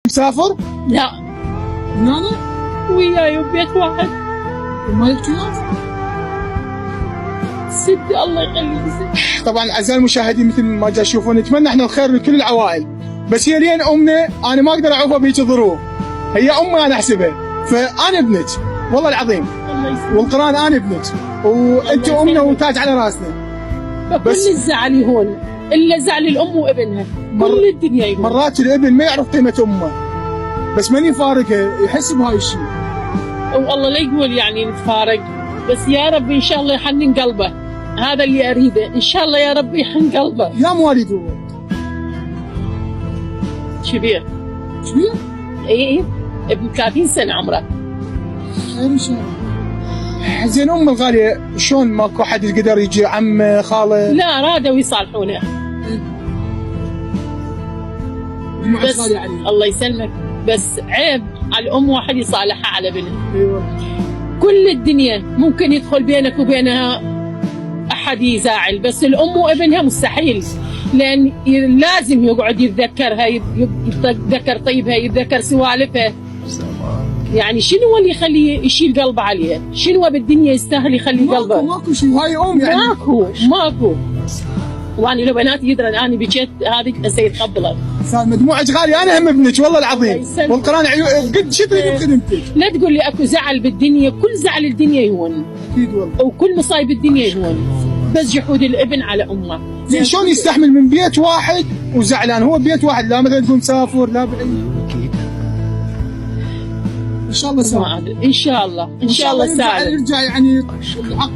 مسافر؟ لا هنا؟ وياي ببيت واحد. وما يحكيلك؟ سد الله يخليك. طبعا اعزائي المشاهدين مثل ما تشوفون نتمنى احنا الخير لكل العوائل، بس هي لين امنا انا ما اقدر اعوفها بهيك ظروف، هي امي انا احسبها، فانا ابنك والله العظيم، الله يسلمك. والقران انا ابنك، وانت امنا وتاج على راسنا. فكل الزعل يهون الا زعل الام وابنها، كل الدنيا يهون. مرات الابن ما يعرف قيمه امه، بس من يفارقها يحس بهاي الشيء. والله لا يقول يعني نتفارق، بس يا رب ان شاء الله يحنن قلبه، هذا اللي اريده، ان شاء الله يا رب يحن قلبه. يا مواليد هو كبير كبير؟ اي ابن 30 سنه عمره. خير ان شاء الله. زين ام الغاليه شلون ماكو حد يقدر يجي، عمه خاله؟ لا رادوا يصالحونه، بس الله يسلمك، بس عيب على الام واحد يصالحها على بنتها. ايوه كل الدنيا ممكن يدخل بينك وبينها احد يزاعل، بس الام وابنها مستحيل، لان لازم يقعد يتذكرها، يتذكر طيبها، يتذكر سوالفها. يعني شنو اللي يخليه يشيل قلبه عليها؟ شنو بالدنيا يستاهل يخلي قلبه؟ ماكو شيء، وهاي ام يعني ماكو. وانا لو بناتي يدرن اني بجيت هذه هسه يتقبلها. مجموعة غالية، انا هم ابنك والله العظيم، والقران قد شو تريد بخدمتك؟ لا تقول لي اكو زعل بالدنيا، كل زعل الدنيا يهون اكيد والله، وكل مصايب الدنيا يهون، بس جحود الابن على امه. زين شلون يستحمل من بيت واحد وزعلان؟ هو بيت واحد، لا مثلا تكون مسافر لا بعيد. ان شاء الله سهل، ان شاء الله ان شاء الله سهل. يرجع يعني العقل